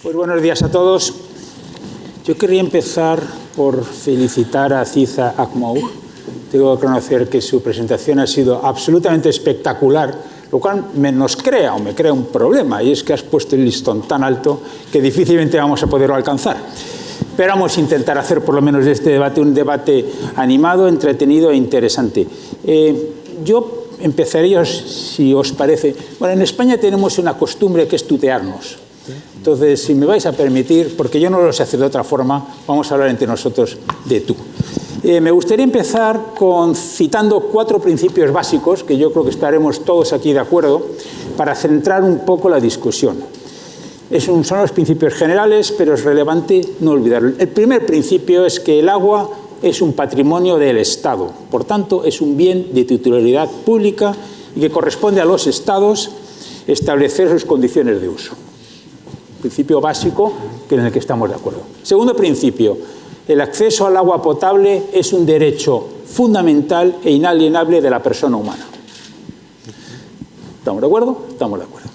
Pues buenos días a todos. Yo querría empezar por felicitar a Aziza Akmough. Tengo que reconocer que su presentación ha sido absolutamente espectacular, lo cual nos crea un problema, y es que has puesto el listón tan alto que difícilmente vamos a poderlo alcanzar. Pero vamos a intentar hacer por lo menos de este debate un debate animado, entretenido e interesante. Yo empezaría, si os parece. Bueno, en España tenemos una costumbre que es tutearnos. Entonces, si me vais a permitir, porque yo no lo sé hacer de otra forma, vamos a hablar entre nosotros de tú. Me gustaría empezar citando 4 principios básicos, que yo creo que estaremos todos aquí de acuerdo, para centrar un poco la discusión. Son los principios generales, pero es relevante no olvidarlo. El primer principio es que el agua es un patrimonio del Estado, por tanto, es un bien de titularidad pública y que corresponde a los Estados establecer sus condiciones de uso. Principio básico en el que estamos de acuerdo. Segundo principio, el acceso al agua potable es un derecho fundamental e inalienable de la persona humana. ¿Estamos de acuerdo? Estamos de acuerdo.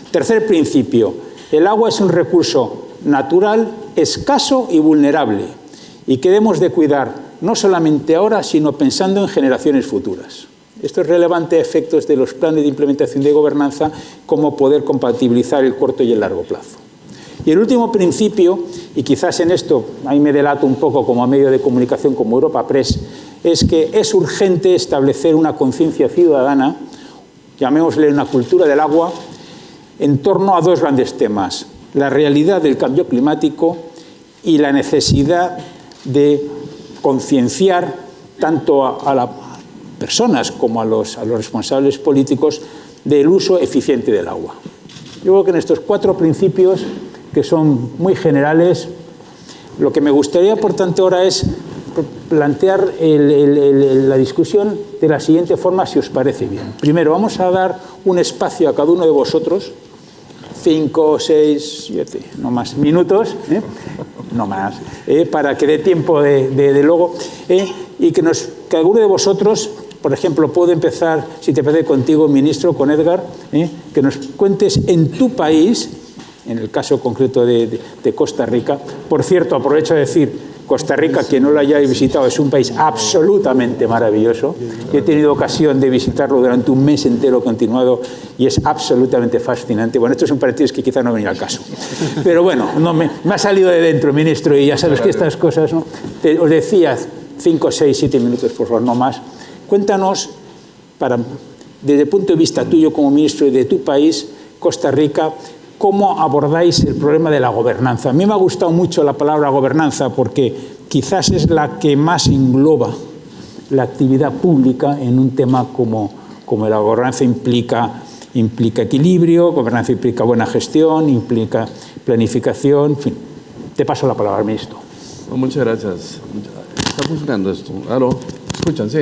Tercer principio, el agua es un recurso natural, escaso y vulnerable, y que debemos de cuidar no solamente ahora, sino pensando en generaciones futuras. Esto es relevante a efectos de los planes de implementación de gobernanza, cómo poder compatibilizar el corto y el largo plazo. Y el último principio, y quizás en esto ahí me delato un poco como medio de comunicación como Europa Press, es que es urgente establecer una conciencia ciudadana, llamémosle una cultura del agua, en torno a 2 grandes temas: la realidad del cambio climático y la necesidad de concienciar tanto a las personas como a los responsables políticos del uso eficiente del agua. Yo creo que en estos 4 principios, que son muy generales, lo que me gustaría, por tanto, ahora es plantear la discusión de la siguiente forma, si os parece bien. Primero, vamos a dar un espacio a cada uno de vosotros, 5, 6, 7, no más minutos, no más, para que dé tiempo de luego, y que cada uno de vosotros, por ejemplo, puedo empezar, si te parece, contigo, ministro, con Edgar, que nos cuentes en tu país, en el caso concreto de Costa Rica. Por cierto, aprovecho de decir, Costa Rica, quien no lo haya visitado, es un país absolutamente maravilloso. Yo he tenido ocasión de visitarlo durante un mes entero continuado y es absolutamente fascinante. Bueno, esto es un paréntesis que quizá no venía al caso. Pero bueno, me ha salido de dentro, ministro, y ya sabes que estas cosas, ¿no? Os decía, 5, 6, 7 minutos, por favor, no más. Cuéntanos, desde el punto de vista tuyo como ministro y de tu país, Costa Rica, ¿cómo abordáis el problema de la gobernanza? A mí me ha gustado mucho la palabra gobernanza porque quizás es la que más engloba la actividad pública en un tema como la gobernanza implica equilibrio, gobernanza implica buena gestión, implica planificación, en fin. Te paso la palabra, ministro. Muchas gracias. ¿Está funcionando esto? ¿Aló? ¿Escuchan? Sí.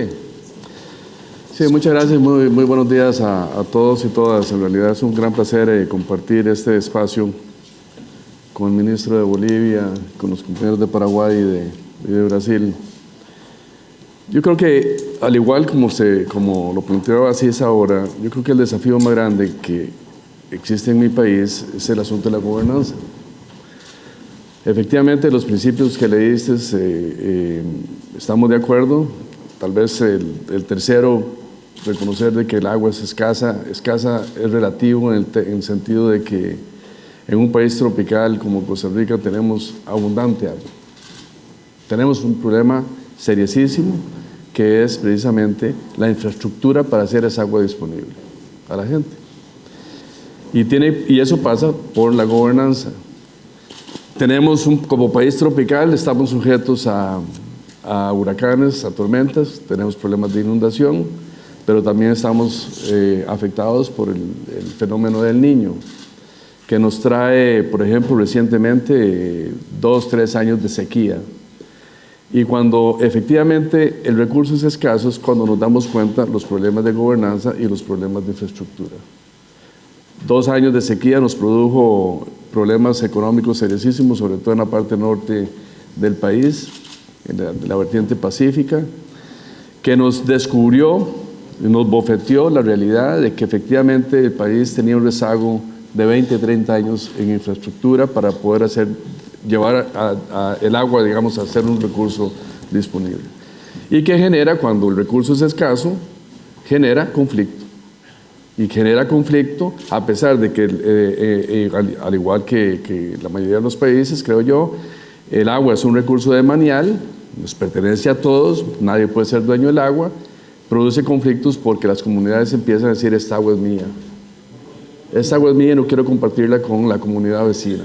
Sí, muchas gracias. Muy buenos días a todos y todas. En realidad es un gran placer compartir este espacio con el ministro de Bolivia, con los compañeros de Paraguay y de Brasil. Yo creo que, al igual como lo planteaba Aziza ahora, yo creo que el desafío más grande que existe en mi país es el asunto de la gobernanza. Efectivamente, los principios que leíste, estamos de acuerdo. Tal vez el tercero, reconocer de que el agua es escasa es relativo en el sentido de que en un país tropical como Costa Rica tenemos abundante agua. Tenemos un problema seriosísimo que es precisamente la infraestructura para hacer esa agua disponible a la gente. Y eso pasa por la gobernanza. Como país tropical estamos sujetos a huracanes, a tormentas, tenemos problemas de inundación, pero también estamos afectados por el fenómeno del Niño, que nos trae, por ejemplo, recientemente 2, 3 años de sequía. Y cuando efectivamente el recurso es escaso es cuando nos damos cuenta los problemas de gobernanza y los problemas de infraestructura. 2 años de sequía nos produjo problemas económicos seriosísimos, sobre todo en la parte norte del país, en la vertiente pacífica, que nos descubrió, nos bofeteó la realidad de que efectivamente el país tenía un rezago de 20, 30 años en infraestructura para poder llevar el agua, digamos, a ser un recurso disponible. Y que genera, cuando el recurso es escaso, genera conflicto. Y genera conflicto a pesar de que, al igual que la mayoría de los países, creo yo, el agua es un recurso demanial, nos pertenece a todos, nadie puede ser dueño del agua, produce conflictos porque las comunidades empiezan a decir, esta agua es mía. Esta agua es mía y no quiero compartirla con la comunidad vecina.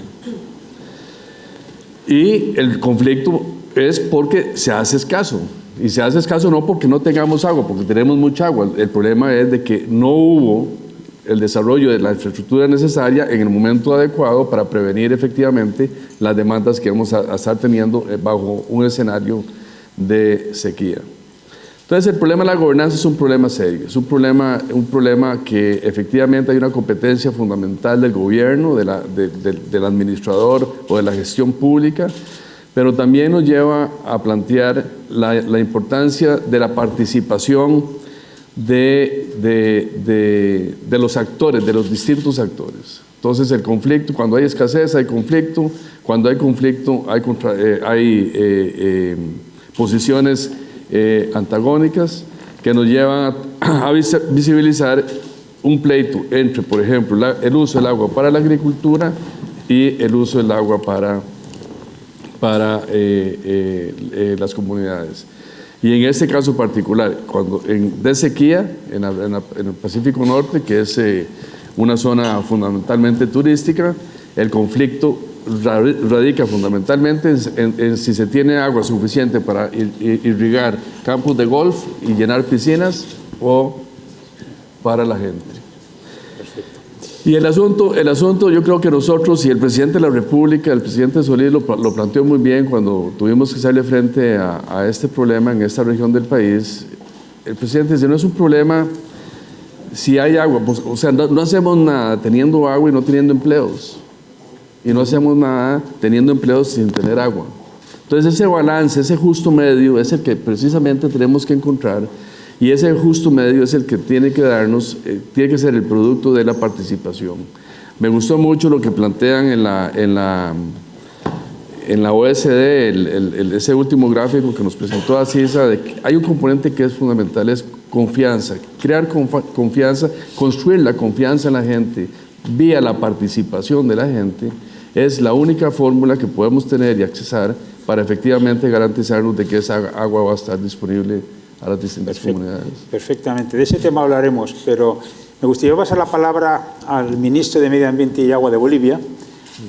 Y el conflicto es porque se hace escaso. Y se hace escaso no porque no tengamos agua, porque tenemos mucha agua. El problema es de que no hubo el desarrollo de la infraestructura necesaria en el momento adecuado para prevenir efectivamente las demandas que vamos a estar teniendo bajo un escenario de sequía. Entonces, el problema de la gobernanza es un problema serio, es un problema que efectivamente hay una competencia fundamental del gobierno, del administrador o de la gestión pública, pero también nos lleva a plantear la importancia de la participación de los actores, de los distintos actores. Entonces, el conflicto, cuando hay escasez, hay conflicto, cuando hay conflicto, hay posiciones antagónicas que nos llevan a visibilizar un pleito entre, por ejemplo, el uso del agua para la agricultura y el uso del agua para las comunidades. Y en este caso particular, de sequía, en el Pacífico Norte, que es una zona fundamentalmente turística, el conflicto radica fundamentalmente en si se tiene agua suficiente para irrigar campos de golf y llenar piscinas o para la gente. Perfecto. Y el asunto yo creo que nosotros, y el presidente de la República, el presidente Solís lo planteó muy bien cuando tuvimos que hacerle frente a este problema en esta región del país. El presidente dice, no es un problema si hay agua, pues, o sea, no hacemos nada teniendo agua y no teniendo empleos. Y no hacemos nada teniendo empleos sin tener agua. Entonces ese balance, ese justo medio es el que precisamente tenemos que encontrar, y ese justo medio es el que tiene que darnos, tiene que ser el producto de la participación. Me gustó mucho lo que plantean en la OSD, ese último gráfico que nos presentó Asisa, de que hay un componente que es fundamental, es confianza, crear confianza, construir la confianza en la gente vía la participación de la gente. Es la única fórmula que podemos tener y accesar para efectivamente garantizarnos de que esa agua va a estar disponible a las distintas comunidades. Perfectamente, de ese tema hablaremos, pero me gustaría pasar la palabra al ministro de Medio Ambiente y Agua de Bolivia,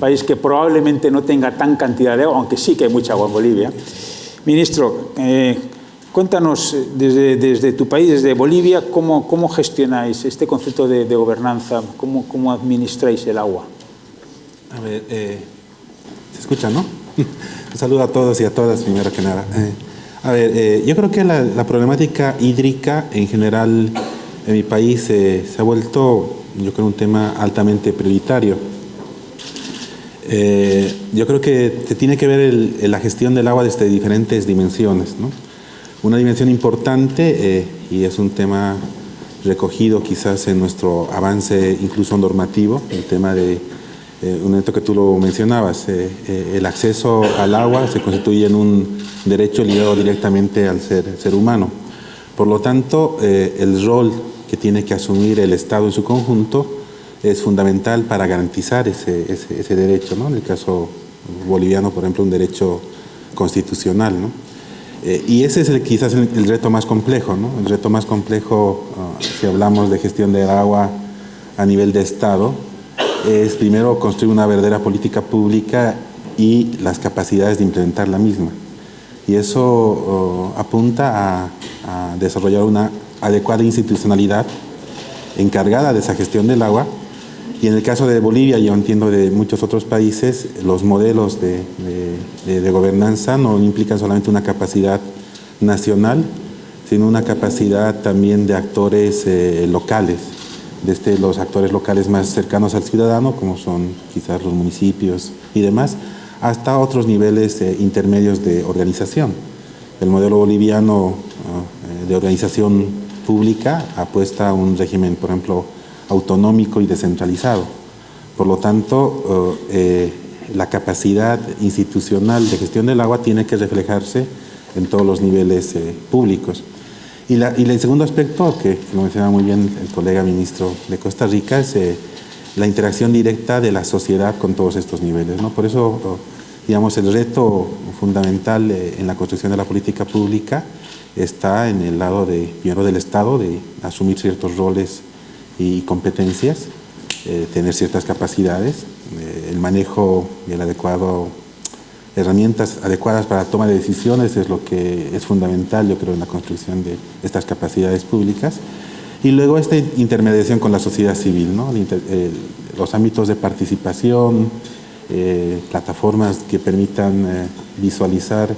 país que probablemente no tenga tan cantidad de agua, aunque sí que hay mucha agua en Bolivia. Ministro, cuéntanos desde tu país, desde Bolivia, cómo gestionáis este concepto de gobernanza, cómo administráis el agua. A ver, ¿se escucha, no? Un saludo a todos y a todas, primero que nada. Yo creo que la problemática hídrica en general en mi país se ha vuelto, yo creo, un tema altamente prioritario. Yo creo que se tiene que ver la gestión del agua desde diferentes dimensiones, ¿no? Una dimensión importante, y es un tema recogido quizás en nuestro avance incluso normativo, el tema de un momento que tú lo mencionabas, el acceso al agua se constituye en un derecho ligado directamente al ser humano. Por lo tanto, el rol que tiene que asumir el Estado en su conjunto es fundamental para garantizar ese derecho, ¿no? En el caso boliviano, por ejemplo, un derecho constitucional, ¿no? Y ese es quizás el reto más complejo, ¿no? El reto más complejo, si hablamos de gestión del agua a nivel de Estado, es primero construir una verdadera política pública y las capacidades de implementar la misma. Y eso apunta a desarrollar una adecuada institucionalidad encargada de esa gestión del agua. Y en el caso de Bolivia, yo entiendo de muchos otros países, los modelos de gobernanza no implican solamente una capacidad nacional, sino una capacidad también de actores locales, desde los actores locales más cercanos al ciudadano, como son quizás los municipios y demás, hasta otros niveles intermedios de organización. El modelo boliviano de organización pública apuesta a un régimen, por ejemplo, autonómico y descentralizado. Por lo tanto, la capacidad institucional de gestión del agua tiene que reflejarse en todos los niveles públicos. Y el segundo aspecto, que lo mencionaba muy bien el colega ministro de Costa Rica, es la interacción directa de la sociedad con todos estos niveles, ¿no? Por eso, digamos, el reto fundamental en la construcción de la política pública está en el lado primero del Estado, de asumir ciertos roles y competencias, tener ciertas capacidades, el manejo y herramientas adecuadas para la toma de decisiones es lo que es fundamental, yo creo, en la construcción de estas capacidades públicas. Y luego esta intermediación con la sociedad civil, ¿no? Los ámbitos de participación, plataformas que permitan visualizar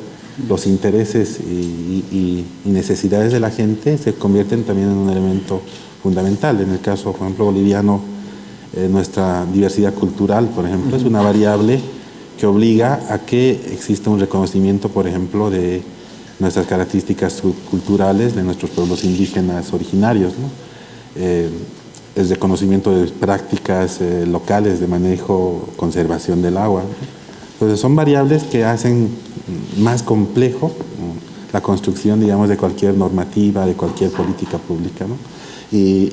los intereses y necesidades de la gente se convierten también en un elemento fundamental. En el caso, por ejemplo, boliviano, nuestra diversidad cultural, por ejemplo, es una variable que obliga a que exista un reconocimiento, por ejemplo, de nuestras características culturales, de nuestros pueblos indígenas originarios, ¿no? El reconocimiento de prácticas locales de manejo, conservación del agua, ¿no? Entonces son variables que hacen más complejo la construcción, digamos, de cualquier normativa, de cualquier política pública, ¿no? Y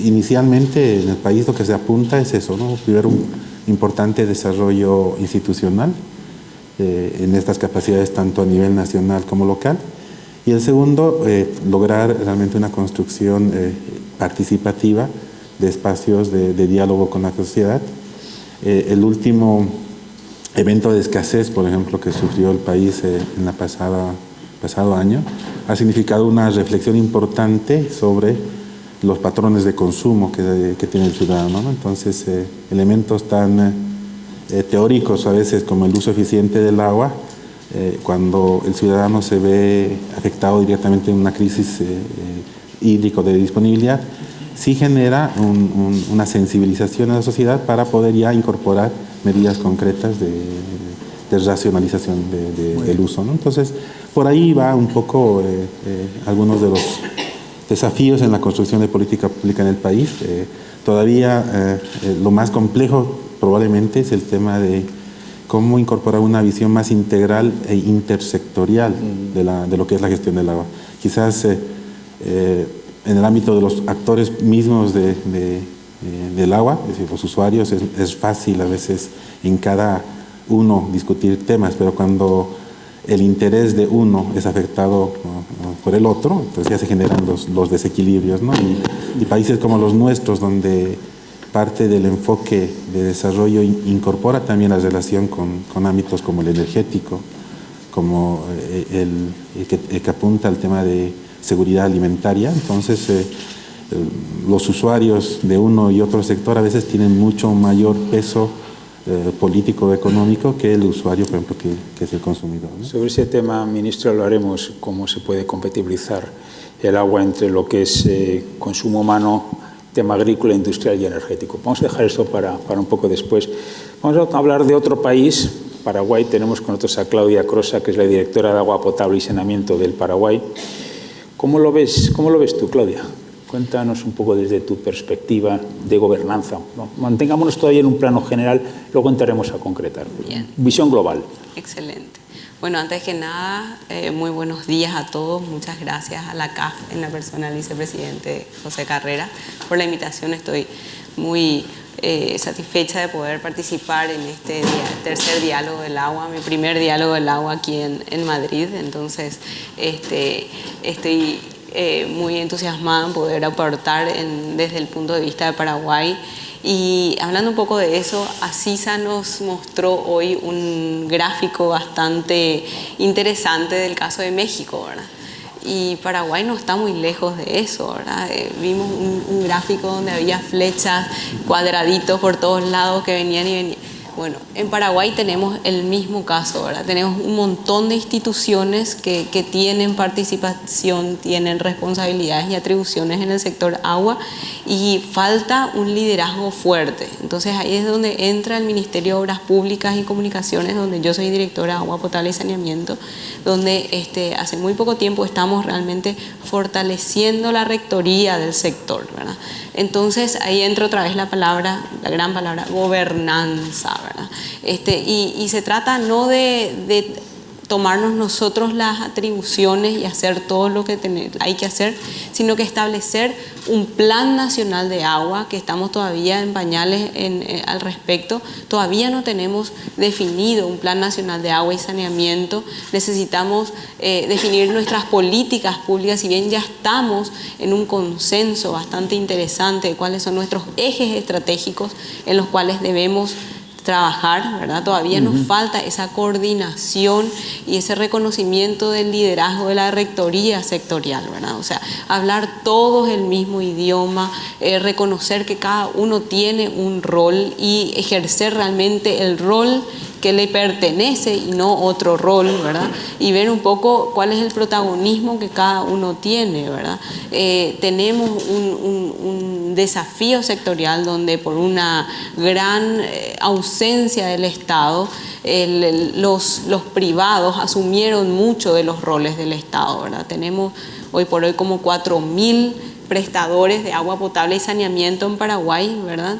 inicialmente en el país lo que se apunta es eso, ¿no? Primero un importante desarrollo institucional en estas capacidades tanto a nivel nacional como local, y el segundo, lograr realmente una construcción participativa de espacios de diálogo con la sociedad. El último evento de escasez, por ejemplo, que sufrió el país en la pasado año, ha significado una reflexión importante sobre los patrones de consumo que tiene el ciudadano, ¿no? Entonces, elementos tan teóricos a veces como el uso eficiente del agua, cuando el ciudadano se ve afectado directamente en una crisis hídrica de disponibilidad, sí genera una sensibilización a la sociedad para poder ya incorporar medidas concretas de racionalización del uso, ¿no? Entonces, por ahí va un poco algunos de los desafíos en la construcción de política pública en el país. Todavía lo más complejo probablemente es el tema de cómo incorporar una visión más integral e intersectorial de lo que es la gestión del agua. Quizás en el ámbito de los actores mismos del agua, es decir, los usuarios, es fácil a veces en cada uno discutir temas, pero cuando el interés de uno es afectado por el otro, entonces ya se generan los desequilibrios, ¿no? Y países como los nuestros, donde parte del enfoque de desarrollo incorpora también la relación con ámbitos como el energético, como el que apunta al tema de seguridad alimentaria. Entonces, los usuarios de uno y otro sector a veces tienen mucho mayor peso político o económico que el usuario, por ejemplo, que es el consumidor, ¿no? Sobre ese tema, ministro, hablaremos cómo se puede compatibilizar el agua entre lo que es consumo humano, tema agrícola, industrial y energético. Vamos a dejar esto para un poco después. Vamos a hablar de otro país, Paraguay. Tenemos con nosotros a Claudia Crosa, que es la directora de Agua Potable y Saneamiento del Paraguay. ¿Cómo lo ves tú, Claudia? Cuéntanos un poco desde tu perspectiva de gobernanza, ¿no? Mantengámonos todavía en un plano general, luego entraremos a concretar. Bien. Visión global. Excelente. Bueno, antes que nada, muy buenos días a todos. Muchas gracias a la CAF, en la persona del vicepresidente José Carrera, por la invitación. Estoy muy satisfecha de poder participar en este tercer diálogo del agua, mi primer diálogo del agua aquí en Madrid. Entonces, estoy muy entusiasmada en poder aportar desde el punto de vista de Paraguay. Y hablando un poco de eso, Asisa nos mostró hoy un gráfico bastante interesante del caso de México, ¿verdad? Y Paraguay no está muy lejos de eso, ¿verdad? Vimos un gráfico donde había flechas, cuadraditos por todos lados que venían y venían. Bueno, en Paraguay tenemos el mismo caso, ¿verdad? Tenemos un montón de instituciones que tienen participación, tienen responsabilidades y atribuciones en el sector agua y falta un liderazgo fuerte. Entonces ahí es donde entra el Ministerio de Obras Públicas y Comunicaciones, donde yo soy directora de Agua Potable y Saneamiento, donde hace muy poco tiempo estamos realmente fortaleciendo la rectoría del sector, ¿verdad? Entonces ahí entra otra vez la gran palabra gobernanza, ¿verdad? Y se trata no de tomarnos nosotros las atribuciones y hacer todo lo que hay que hacer, sino que establecer un plan nacional de agua, que estamos todavía en pañales al respecto. Todavía no tenemos definido un plan nacional de agua y saneamiento. Necesitamos definir nuestras políticas públicas, si bien ya estamos en un consenso bastante interesante de cuáles son nuestros ejes estratégicos en los cuales debemos trabajar, ¿verdad? Todavía nos falta esa coordinación y ese reconocimiento del liderazgo de la rectoría sectorial, ¿verdad? O sea, hablar todos el mismo idioma, reconocer que cada uno tiene un rol y ejercer realmente el rol que le pertenece y no otro rol, ¿verdad? Y ver un poco cuál es el protagonismo que cada uno tiene, ¿verdad? Tenemos un desafío sectorial donde por una gran ausencia del Estado, los privados asumieron mucho de los roles del Estado, ¿verdad? Tenemos hoy por hoy como 4.000 prestadores de agua potable y saneamiento en Paraguay, ¿verdad?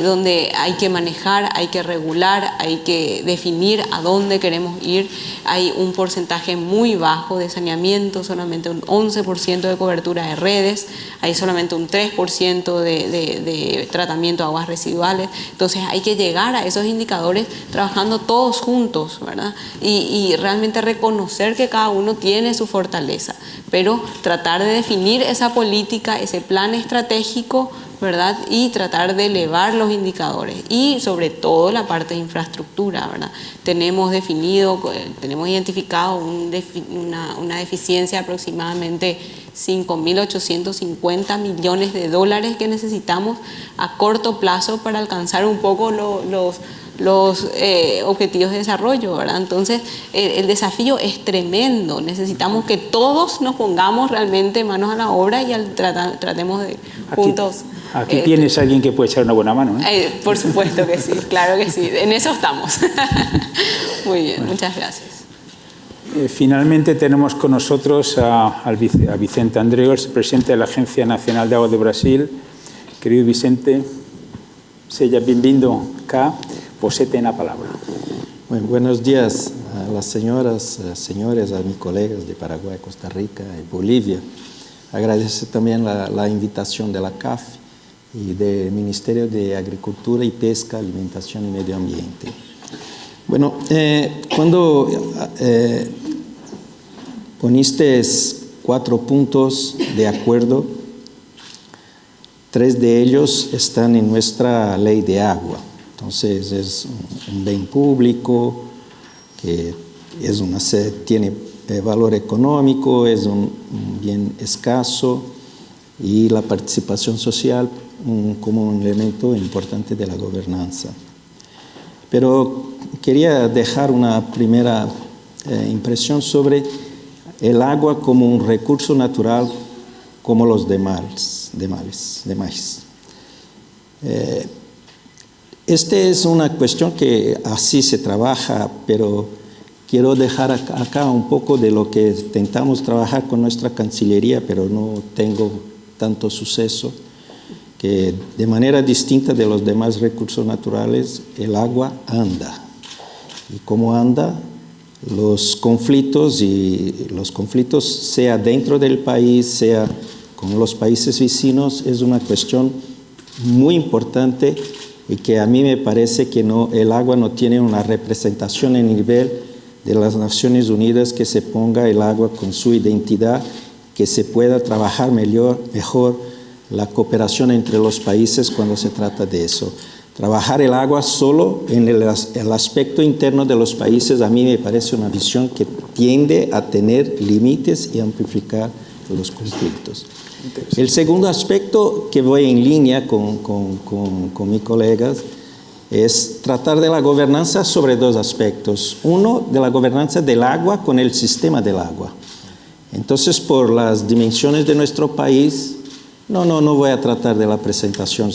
Donde hay que manejar, hay que regular, hay que definir a dónde queremos ir. Hay un porcentaje muy bajo de saneamiento, solamente un 11% de cobertura de redes, hay solamente un 3% de tratamiento de aguas residuales. Entonces hay que llegar a esos indicadores trabajando todos juntos, ¿verdad? Y realmente reconocer que cada uno tiene su fortaleza, pero tratar de definir esa política, ese plan estratégico, ¿verdad? Y tratar de elevar los indicadores y sobre todo la parte de infraestructura, ¿verdad? Tenemos identificado una deficiencia de aproximadamente 5.850 millones de dólares que necesitamos a corto plazo para alcanzar un poco los objetivos de desarrollo, ¿verdad? Entonces el desafío es tremendo. Necesitamos que todos nos pongamos realmente manos a la obra y tratemos de juntos. Aquí tienes a alguien que puede echar una buena mano, ¿eh? Por supuesto que sí, claro que sí. En eso estamos. Muy bien, muchas gracias. Finalmente tenemos con nosotros a Vicente Andreos, presidente de la Agencia Nacional de Agua de Brasil. Querido Vicente, seja bem-vindo cá. Você tem a palavra. Bueno, buenos días a las señoras, señores, a mis colegas de Paraguay, Costa Rica y Bolivia. Agradecer también la invitación de la CAF y del Ministerio de Agricultura y Pesca, Alimentación y Medio Ambiente. Bueno, cuando poniste 4 puntos de acuerdo, 3 de ellos están en nuestra ley de agua. Entonces es un bien público que tiene valor económico, es un bien escaso y la participación social como un elemento importante de la gobernanza. Pero quería dejar una primera impresión sobre el agua como un recurso natural como los demás. Esta es una cuestión que así se trabaja, pero quiero dejar acá un poco de lo que intentamos trabajar con nuestra Cancillería, pero no tengo tanto suceso, que de manera distinta de los demás recursos naturales, el agua anda. Y como anda, los conflictos, sea dentro del país, sea con los países vecinos, es una cuestión muy importante y que a mí me parece que el agua no tiene una representación en nivel de las Naciones Unidas, que se ponga el agua con su identidad, que se pueda trabajar mejor la cooperación entre los países cuando se trata de eso. Trabajar el agua solo en el aspecto interno de los países a mí me parece una visión que tiende a tener límites y amplificar los conflictos. El segundo aspecto, que voy en línea con mis colegas, es tratar de la gobernanza sobre dos aspectos. Uno, de la gobernanza del agua con el sistema del agua. Entonces, por las dimensiones de nuestro país, no voy a tratar de la presentación.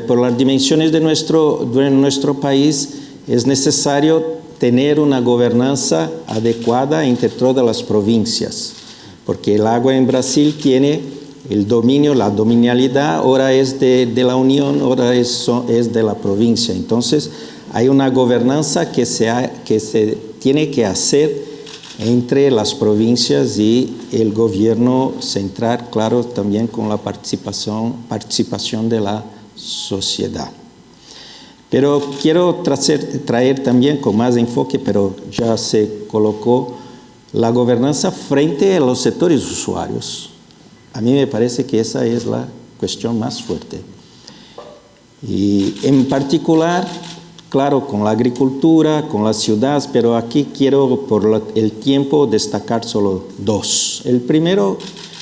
Por las dimensiones de nuestro país es necesario tener una gobernanza adecuada entre todas las provincias, porque el agua en Brasil tiene el dominio, la dominialidad, ahora es de la Unión, ahora es de la provincia. Entonces, hay una gobernanza que se tiene que hacer entre las provincias y el gobierno central, claro, también con la participación de la sociedad. Pero quiero traer también con más enfoque, pero ya se colocó, la gobernanza frente a los sectores usuarios. A mí me parece que esa es la cuestión más fuerte. Y en particular, claro, con la agricultura, con las ciudades, pero aquí quiero por el tiempo destacar solo dos. El primero,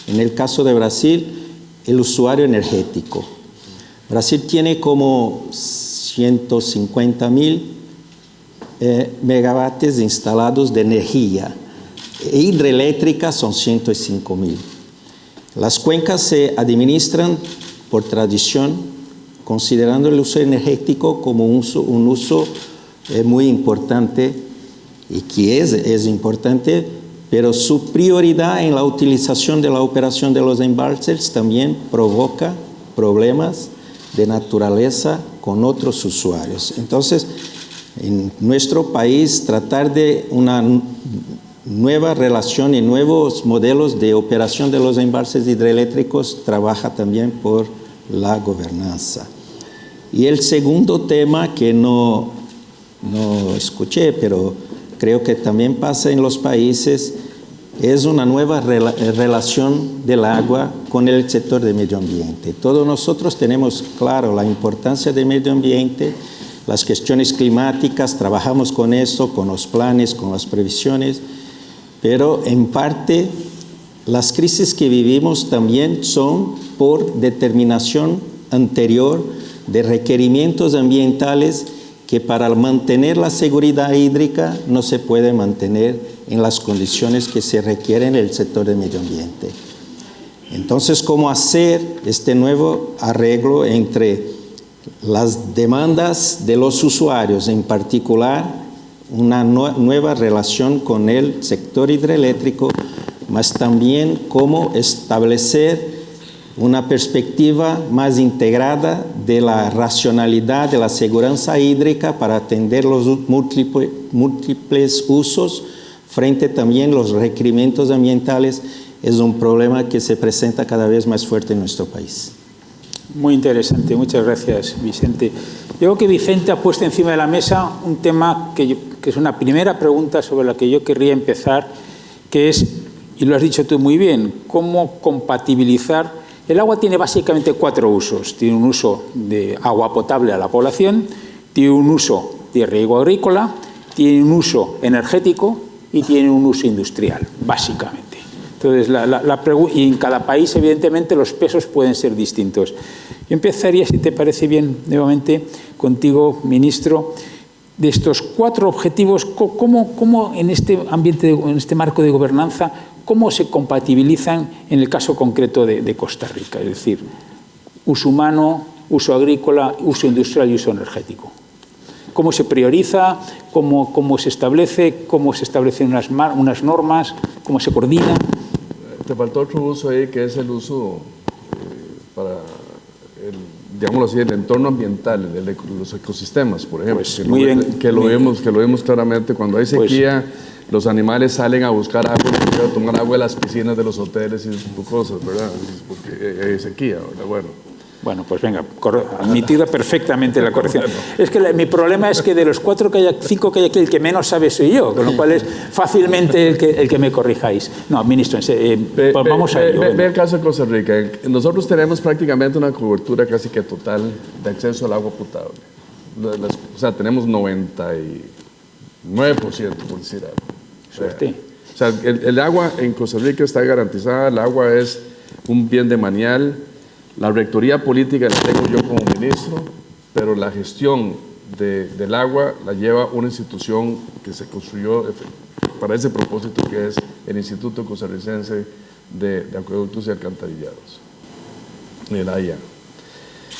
en el caso de Brasil, el usuario energético. Brasil tiene como 150.000 megavatios instalados de energía. Hidroeléctrica son 105.000. Las cuencas se administran por tradición, considerando el uso energético como un uso muy importante, y que es importante, pero su prioridad en la utilización de la operación de los embalses también provoca problemas de naturaleza con otros usuarios. Entonces, en nuestro país, tratar de una nueva relación y nuevos modelos de operación de los embalses hidroeléctricos trabaja también por la gobernanza. Y el segundo tema que no escuché, pero creo que también pasa en los países, es una nueva relación del agua con el sector de medio ambiente. Todos nosotros tenemos claro la importancia del medio ambiente, las cuestiones climáticas, trabajamos con eso, con los planes, con las previsiones, pero en parte las crisis que vivimos también son por determinación anterior de requerimientos ambientales que para mantener la seguridad hídrica no se puede mantener en las condiciones que se requieren en el sector de medio ambiente. Entonces, ¿cómo hacer este nuevo arreglo entre las demandas de los usuarios, en particular una nueva relación con el sector hidroeléctrico, mas también cómo establecer una perspectiva más integrada de la racionalidad de la seguridad hídrica para atender los múltiples usos frente también a los requerimientos ambientales? Es un problema que se presenta cada vez más fuerte en nuestro país. Muy interesante, muchas gracias, Vicente. Yo creo que Vicente ha puesto encima de la mesa un tema que es una primera pregunta sobre la que yo querría empezar, que es, y lo has dicho tú muy bien, cómo compatibilizar. El agua tiene básicamente 4 usos. Tiene un uso de agua potable a la población, tiene un uso de riego agrícola, tiene un uso energético y tiene un uso industrial, básicamente. Entonces, y en cada país, evidentemente, los pesos pueden ser distintos. Yo empezaría, si te parece bien, nuevamente, contigo, ministro, de estos 4 objetivos, ¿cómo en este ambiente, en este marco de gobernanza, cómo se compatibilizan en el caso concreto de Costa Rica? Es decir, uso humano, uso agrícola, uso industrial y uso energético. ¿Cómo se prioriza? ¿Cómo se establece? ¿Cómo se establecen unas normas? ¿Cómo se coordina? Te faltó otro uso ahí, que es el uso para, digámoslo así, el entorno ambiental, los ecosistemas, por ejemplo. Pues muy bien. Que lo vemos claramente. Cuando hay sequía, los animales salen a buscar agua, a tomar agua de las piscinas de los hoteles y ese tipo de cosas, ¿verdad? Porque hay sequía, ¿verdad? Bueno, pues venga, admitida perfectamente la corrección. Es que mi problema es que de los 5 que hay aquí, el que menos sabe soy yo, con lo cual es fácilmente el que me corrijáis. No, ministro, pues vamos a ello. Ve el caso de Costa Rica. Nosotros tenemos prácticamente una cobertura casi que total de acceso al agua potable. O sea, tenemos 99%, por decir algo. Suerte. O sea, el agua en Costa Rica está garantizada, el agua es un bien demanial. La rectoría política la tengo yo como ministro, pero la gestión del agua la lleva una institución que se construyó para ese propósito, que es el Instituto Costarricense de Acueductos y Alcantarillados, el AIA.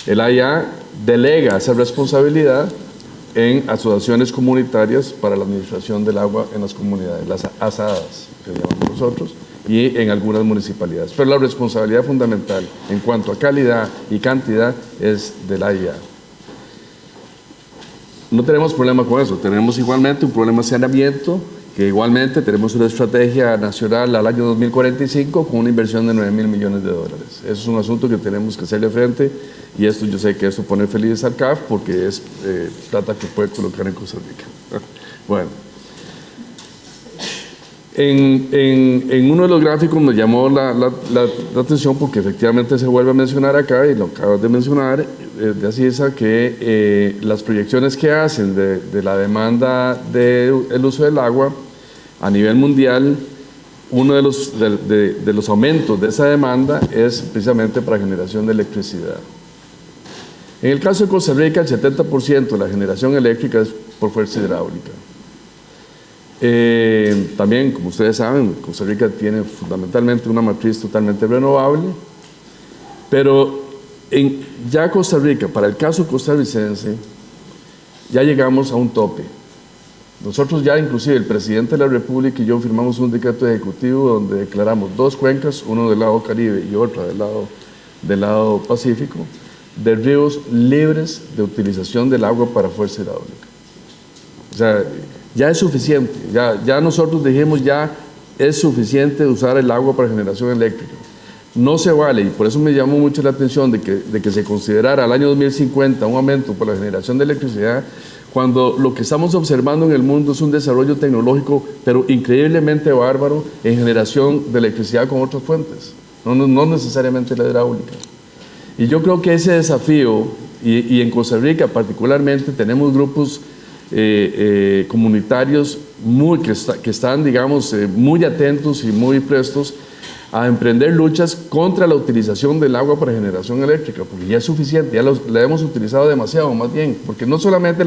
El AIA delega esa responsabilidad en asociaciones comunitarias para la administración del agua en las comunidades, las ASADAS, que llamamos nosotros, y en algunas municipalidades. Pero la responsabilidad fundamental en cuanto a calidad y cantidad es del AIA. No tenemos problema con eso, tenemos igualmente un problema de saneamiento, que igualmente tenemos una estrategia nacional al año 2045 con una inversión de 9.000 millones de dólares. Eso es un asunto que tenemos que hacerle frente, y esto yo sé que esto pone feliz al CAF porque es plata que puede colocar en Costa Rica. Bueno, en uno de los gráficos me llamó la atención porque efectivamente se vuelve a mencionar acá, y lo acabas de mencionar, de Asisa, que las proyecciones que hacen de la demanda del uso del agua a nivel mundial, uno de los aumentos de esa demanda es precisamente para generación de electricidad. En el caso de Costa Rica, el 70% de la generación eléctrica es por fuerza hidráulica. También, como ustedes saben, Costa Rica tiene fundamentalmente una matriz totalmente renovable, pero ya Costa Rica, para el caso costarricense, ya llegamos a un tope. Nosotros ya, inclusive, el presidente de la República y yo firmamos un decreto ejecutivo donde declaramos 2 cuencas, uno del lado Caribe y otra del lado Pacífico, de ríos libres de utilización del agua para fuerza hidráulica. O sea, ya es suficiente, ya nosotros dijimos ya es suficiente usar el agua para generación eléctrica. No se vale, y por eso me llamó mucho la atención de que se considerara al año 2050 un aumento por la generación de electricidad, cuando lo que estamos observando en el mundo es un desarrollo tecnológico, pero increíblemente bárbaro, en generación de electricidad con otras fuentes, no necesariamente la hidráulica. Y yo creo que ese desafío, y en Costa Rica particularmente, tenemos grupos comunitarios que están, digamos, muy atentos y muy prestos a emprender luchas contra la utilización del agua para generación eléctrica, porque ya es suficiente, ya la hemos utilizado demasiado, más bien, porque no solamente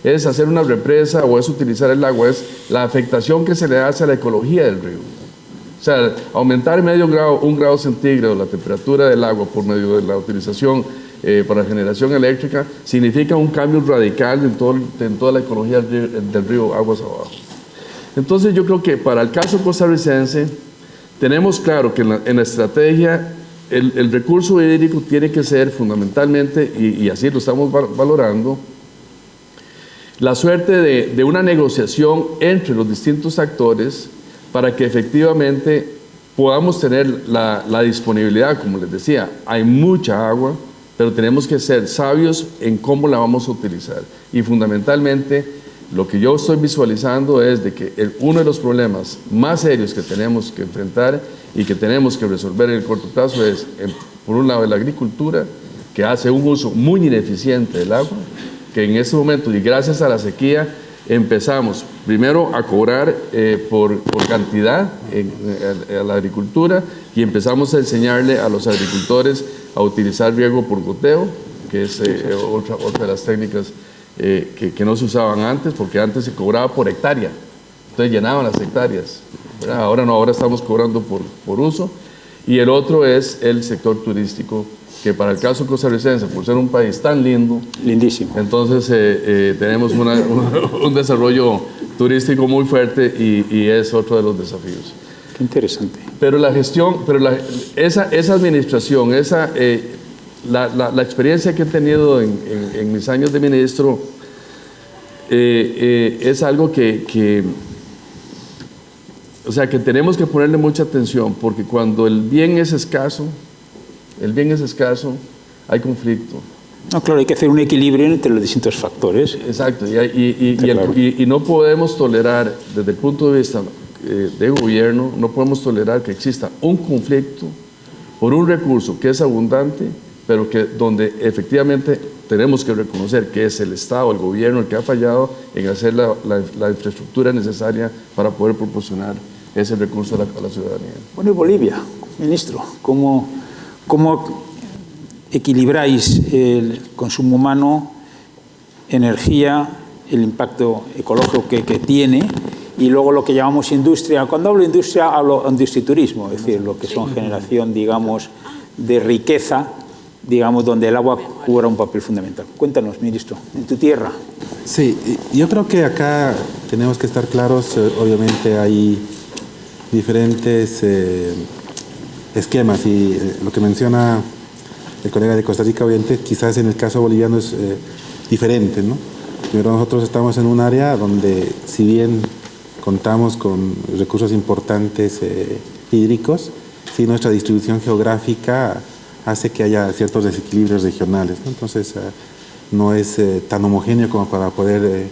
es hacer una represa o es utilizar el agua, es la afectación que se le hace a la ecología del río. O sea, aumentar un grado centígrado la temperatura del agua por medio de la utilización para generación eléctrica significa un cambio radical en toda la ecología del río aguas abajo. Entonces yo creo que para el caso costarricense tenemos claro que en la estrategia el recurso hídrico tiene que ser fundamentalmente, y así lo estamos valorando, la suerte de una negociación entre los distintos actores para que efectivamente podamos tener la disponibilidad. Como les decía, hay mucha agua, pero tenemos que ser sabios en cómo la vamos a utilizar. Y fundamentalmente, lo que yo estoy visualizando es de que uno de los problemas más serios que tenemos que enfrentar y que tenemos que resolver en el corto plazo es, por un lado, la agricultura, que hace un uso muy ineficiente del agua, que en este momento, y gracias a la sequía, empezamos primero a cobrar por cantidad a la agricultura, y empezamos a enseñarle a los agricultores a utilizar riego por goteo, que es otra de las técnicas que no se usaban antes, porque antes se cobraba por hectárea, entonces llenaban las hectáreas, ¿verdad? Ahora no, ahora estamos cobrando por uso. Y el otro es el sector turístico, que para el caso costarricense, por ser un país tan lindo, lindísimo, entonces tenemos un desarrollo turístico muy fuerte, y es otro de los desafíos. Qué interesante. Pero la gestión, esa administración, la experiencia que he tenido en mis años de ministro, es algo que tenemos que ponerle mucha atención, porque cuando el bien es escaso, hay conflicto. No, claro, hay que hacer un equilibrio entre los distintos factores. Exacto, y no podemos tolerar, desde el punto de vista de gobierno, no podemos tolerar que exista un conflicto por un recurso que es abundante, pero donde efectivamente tenemos que reconocer que es el Estado, el gobierno, el que ha fallado en hacer la infraestructura necesaria para poder proporcionar ese recurso a la ciudadanía. Bueno, y Bolivia, ministro, ¿cómo equilibráis el consumo humano energía, el impacto ecológico que tiene, y luego lo que llamamos industria. Cuando hablo de industria, hablo de industriturismo, es decir, lo que son generación, digamos, de riqueza, digamos, donde el agua cubra un papel fundamental. Cuéntanos, ministro, en tu tierra. Sí, yo creo que acá tenemos que estar claros. Obviamente hay diferentes esquemas, y lo que menciona el colega de Costa Rica, obviamente, quizás en el caso boliviano es diferente, ¿no? Primero, nosotros estamos en un área donde, si bien contamos con recursos importantes hídricos, sí, nuestra distribución geográfica hace que haya ciertos desequilibrios regionales, ¿no? Entonces, no es tan homogéneo como para poder,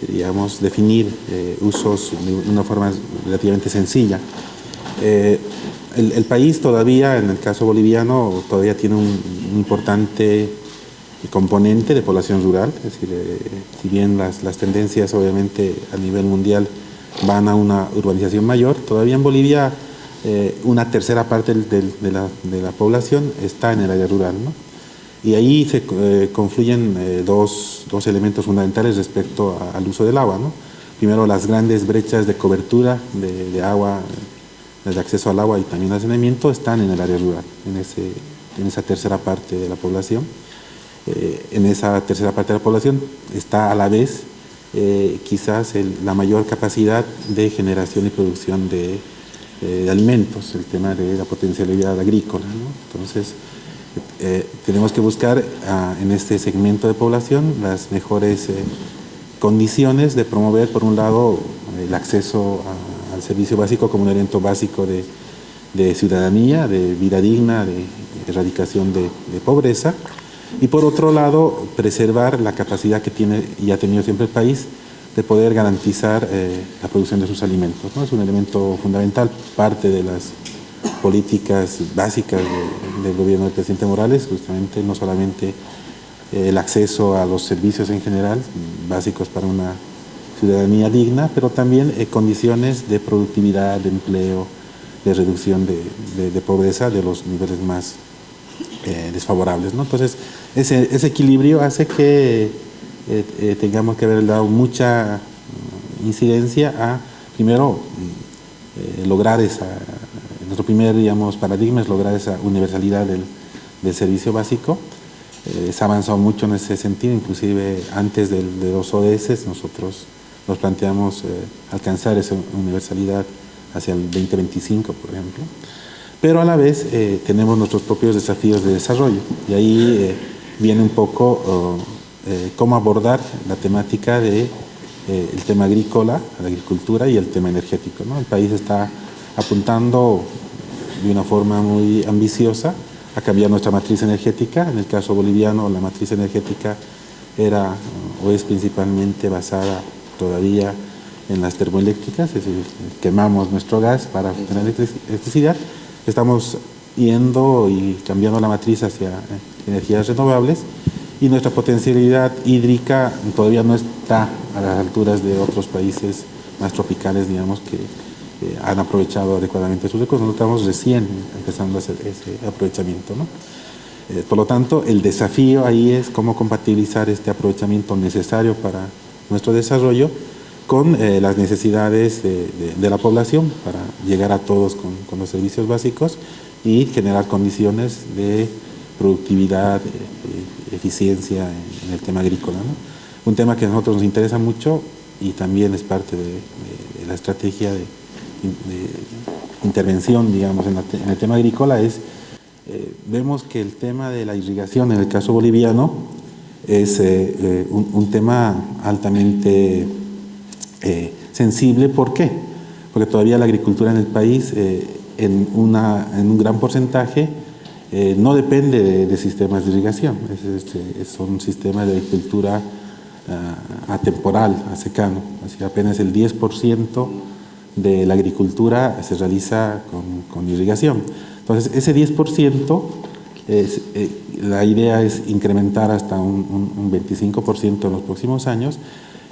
digamos, definir usos de una forma relativamente sencilla. El país todavía, en el caso boliviano, todavía tiene un importante componente de población rural, es decir, si bien las tendencias obviamente a nivel mundial van a una urbanización mayor, todavía en Bolivia una tercera parte de la población está en el área rural, ¿no? Y ahí se confluyen dos elementos fundamentales respecto al uso del agua, ¿no? Primero, las grandes brechas de cobertura de agua, de acceso al agua y también al saneamiento están en el área rural, en esa tercera parte de la población. En esa tercera parte de la población está a la vez quizás la mayor capacidad de generación y producción de alimentos, el tema de la potencialidad agrícola, ¿no? Entonces, tenemos que buscar en este segmento de población las mejores condiciones de promover, por un lado, el acceso al servicio básico como un elemento básico de ciudadanía, de vida digna, de erradicación de pobreza, y por otro lado, preservar la capacidad que tiene y ha tenido siempre el país de poder garantizar la producción de sus alimentos, ¿no? Es un elemento fundamental, parte de las políticas básicas del gobierno del presidente Morales, justamente no solamente el acceso a los servicios en general, básicos para una ciudadanía digna, pero también condiciones de productividad, de empleo, de reducción de pobreza de los niveles más desfavorables, ¿no? Entonces, ese equilibrio hace que tengamos que haber dado mucha incidencia a, primero, lograr nuestro primer, digamos, paradigma es lograr esa universalidad del servicio básico. Se ha avanzado mucho en ese sentido, inclusive antes de los ODS nosotros nos planteamos alcanzar esa universalidad hacia el 2025, por ejemplo. Pero a la vez tenemos nuestros propios desafíos de desarrollo, y ahí viene un poco cómo abordar la temática del tema agrícola, la agricultura y el tema energético, ¿no? El país está apuntando de una forma muy ambiciosa a cambiar nuestra matriz energética. En el caso boliviano, la matriz energética era o es principalmente basada todavía en las termoeléctricas, es decir, quemamos nuestro gas para obtener electricidad. Estamos yendo y cambiando la matriz hacia energías renovables, y nuestra potencialidad hídrica todavía no está a las alturas de otros países más tropicales, digamos, que han aprovechado adecuadamente sus recursos. Nosotros estamos recién empezando a hacer ese aprovechamiento, ¿no? Por lo tanto, el desafío ahí es cómo compatibilizar este aprovechamiento necesario para nuestro desarrollo con las necesidades de la población para llegar a todos con los servicios básicos y generar condiciones de productividad, eficiencia en el tema agrícola, ¿no? Un tema que a nosotros nos interesa mucho y también es parte de la estrategia de intervención, digamos, en el tema agrícola es, vemos que el tema de la irrigación en el caso boliviano es un tema altamente sensible. ¿Por qué? Porque todavía la agricultura en el país en un gran porcentaje no depende de sistemas de irrigación, son sistemas de agricultura atemporal, a secano, así apenas el 10% de la agricultura se realiza con irrigación. Entonces, ese 10%, la idea es incrementar hasta un 25% en los próximos años,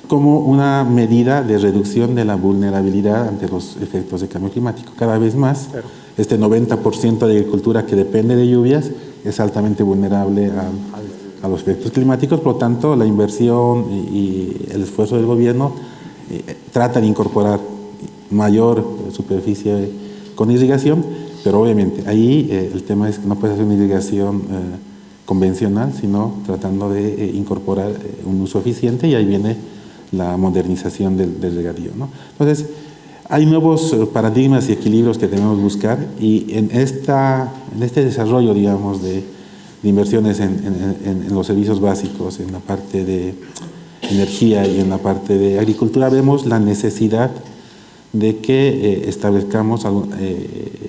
como una medida de reducción de la vulnerabilidad ante los efectos de cambio climático. Cada vez más, este 90% de agricultura que depende de lluvias es altamente vulnerable a los efectos climáticos. Por lo tanto, la inversión y el esfuerzo del gobierno trata de incorporar mayor superficie con irrigación, pero obviamente ahí el tema es que no puedes hacer una irrigación convencional, sino tratando de incorporar un uso eficiente, y ahí viene la modernización del regadío, ¿no? Entonces, hay nuevos paradigmas y equilibrios que debemos buscar, y en este desarrollo, digamos, de inversiones en los servicios básicos, en la parte de energía y en la parte de agricultura, vemos la necesidad de que establezcamos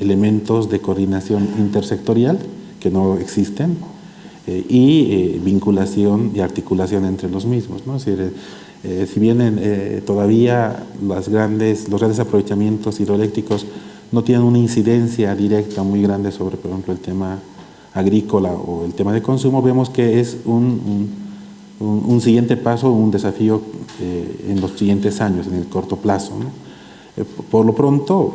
elementos de coordinación intersectorial que no existen, y vinculación y articulación entre los mismos, ¿no? Es decir, si bien todavía los grandes aprovechamientos hidroeléctricos no tienen una incidencia directa muy grande sobre, por ejemplo, el tema agrícola o el tema de consumo, vemos que es un siguiente paso, un desafío en los siguientes años, en el corto plazo, ¿no? Por lo pronto,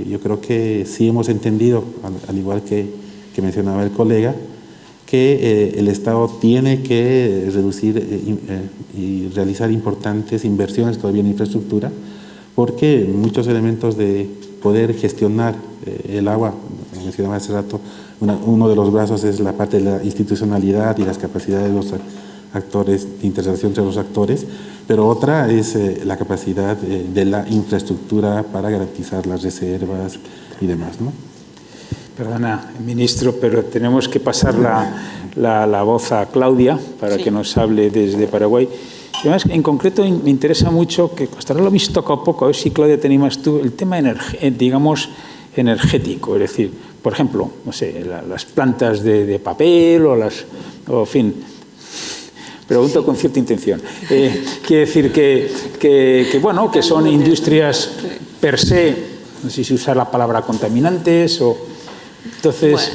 yo creo que sí hemos entendido, al igual que mencionaba el colega, que el Estado tiene que reducir y realizar importantes inversiones todavía en infraestructura, porque muchos elementos de poder gestionar el agua, como mencionaba hace rato, uno de los brazos es la parte de la institucionalidad y las capacidades de los actores, de interrelación entre los actores, pero otra es la capacidad de la infraestructura para garantizar las reservas y demás, ¿no? Perdona, ministro, pero tenemos que pasar la voz a Claudia para que nos hable desde Paraguay. Y además, en concreto, me interesa mucho que hasta ahora lo habéis tocado poco, a ver si, Claudia, te animas tú, el tema digamos energético, es decir, por ejemplo, no sé, las plantas de papel o en fin, pregunto con cierta intención. Quiere decir bueno, que son industrias per se, no sé si usar la palabra contaminantes o... Entonces,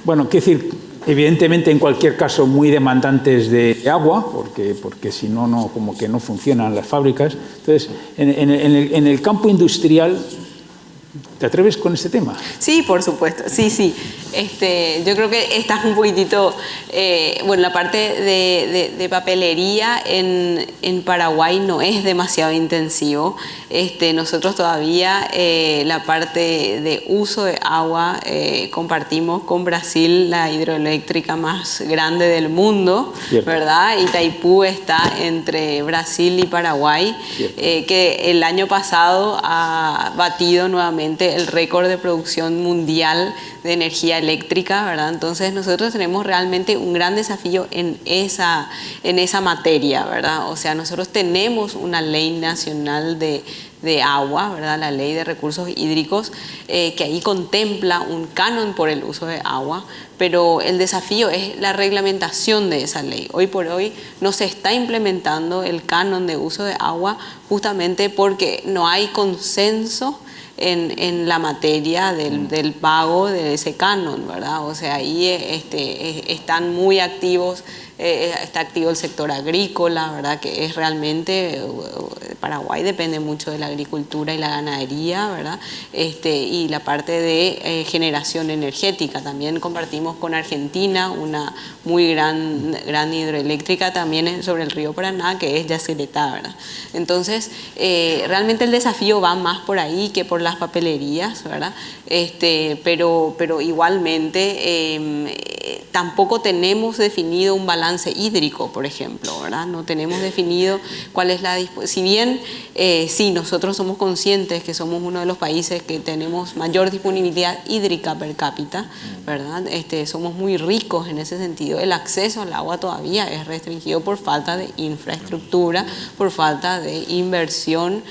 bueno, quiero decir, evidentemente en cualquier caso muy demandantes de agua, porque si no, como que no funcionan las fábricas. Entonces, en el campo industrial, ¿te atreves con este tema? Sí, por supuesto, sí. Yo creo que estás un poquitito, bueno, la parte de papelería en Paraguay no es demasiado intensivo. Nosotros todavía la parte de uso de agua compartimos con Brasil la hidroeléctrica más grande del mundo, cierto, ¿verdad? Itaipú está entre Brasil y Paraguay, que el año pasado ha batido nuevamente el récord de producción mundial de energía eléctrica, ¿verdad? Entonces nosotros tenemos realmente un gran desafío en esa materia, ¿verdad? O sea, nosotros tenemos una ley nacional de agua, ¿verdad? La ley de recursos hídricos, que ahí contempla un canon por el uso de agua, pero el desafío es la reglamentación de esa ley. Hoy por hoy no se está implementando el canon de uso de agua justamente porque no hay consenso en la materia del pago de ese canon, ¿verdad? O sea, ahí están muy activos, está activo el sector agrícola, ¿verdad? Que es realmente, Paraguay depende mucho de la agricultura y la ganadería, ¿verdad? Y la parte de generación energética. También compartimos con Argentina una muy gran hidroeléctrica también sobre el río Paraná, que es Yacyretá, ¿verdad? Entonces, realmente el desafío va más por ahí que por las papelerías, ¿verdad? Pero igualmente tampoco tenemos definido un balance hídrico, por ejemplo, ¿verdad? No tenemos definido cuál es si bien sí, nosotros somos conscientes que somos uno de los países que tenemos mayor disponibilidad hídrica per cápita, ¿verdad? Somos muy ricos en ese sentido. El acceso al agua todavía es restringido por falta de infraestructura, por falta de inversión,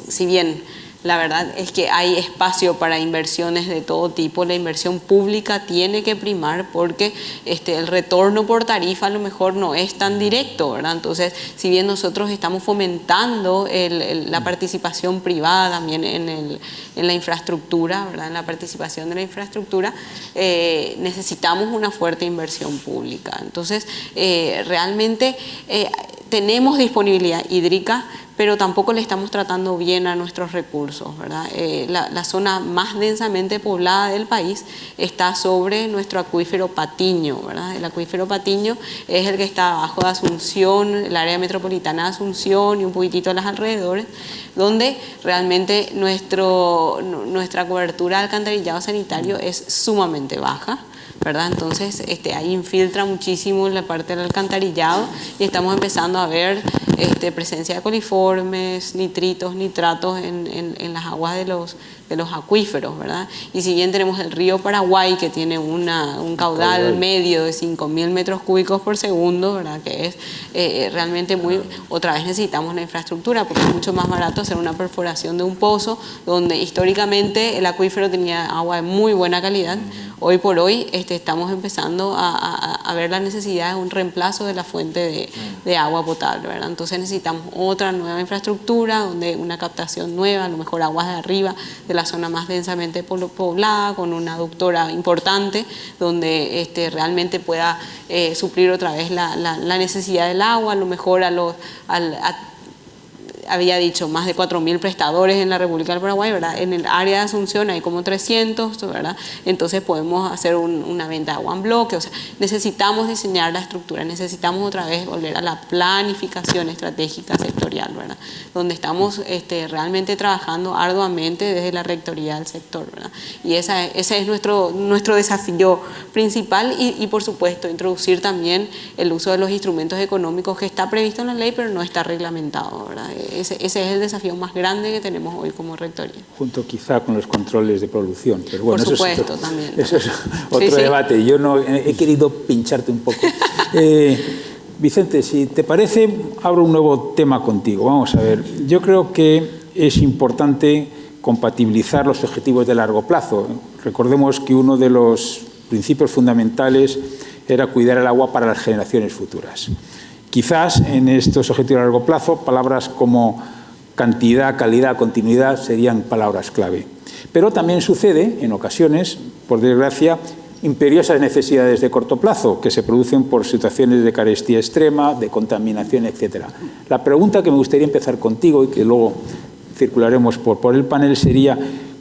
si bien la verdad es que hay espacio para inversiones de todo tipo, la inversión pública tiene que primar porque el retorno por tarifa a lo mejor no es tan directo, ¿verdad? Entonces, si bien nosotros estamos fomentando la participación privada también en la infraestructura, ¿verdad? En la participación de la infraestructura, necesitamos una fuerte inversión pública. Entonces, realmente tenemos disponibilidad hídrica, pero tampoco le estamos tratando bien a nuestros recursos, ¿verdad? La zona más densamente poblada del país está sobre nuestro acuífero Patiño, ¿verdad? El acuífero Patiño es el que está abajo de Asunción, el área metropolitana de Asunción y un poquitito a los alrededores, donde realmente nuestra cobertura de alcantarillado sanitario es sumamente baja, ¿verdad? Entonces ahí infiltra muchísimo la parte del alcantarillado y estamos empezando a ver presencia de coliformes, nitritos, nitratos en las aguas de los acuíferos, ¿verdad? Y si bien tenemos el río Paraguay, que tiene un caudal medio de 5.000 metros cúbicos por segundo, ¿verdad? Que es realmente otra vez necesitamos la infraestructura, porque es mucho más barato hacer una perforación de un pozo, donde históricamente el acuífero tenía agua de muy buena calidad. Hoy por hoy estamos empezando a ver la necesidad de un reemplazo de la fuente de agua potable, ¿verdad? Entonces necesitamos otra nueva infraestructura, donde una captación nueva, a lo mejor aguas de arriba, de la zona más densamente poblada, con una aductora importante, donde realmente pueda suplir otra vez la necesidad del agua, a lo mejor había dicho, más de 4.000 prestadores en la República del Paraguay, ¿verdad? En el área de Asunción hay como 300, ¿verdad? Entonces podemos hacer una venta de agua en bloque, o sea, necesitamos diseñar la estructura, necesitamos otra vez volver a la planificación estratégica sectorial, ¿verdad? Donde estamos realmente trabajando arduamente desde la rectoría del sector, ¿verdad? Y ese es nuestro desafío principal y por supuesto introducir también el uso de los instrumentos económicos que está previsto en la ley, pero no está reglamentado, ¿verdad? Ese es el desafío más grande que tenemos hoy como rectoría. Junto quizá con los controles de producción. Pero bueno, por supuesto, también. Eso es otro debate. Yo no he querido pincharte un poco. Vicente, si te parece, abro un nuevo tema contigo. Vamos a ver. Yo creo que es importante compatibilizar los objetivos de largo plazo. Recordemos que uno de los principios fundamentales era cuidar el agua para las generaciones futuras. Quizás en estos objetivos a largo plazo, palabras como cantidad, calidad, continuidad serían palabras clave. Pero también sucede, en ocasiones, por desgracia, imperiosas necesidades de corto plazo que se producen por situaciones de carestía extrema, de contaminación, etc. La pregunta que me gustaría empezar contigo y que luego circularemos por el panel sería: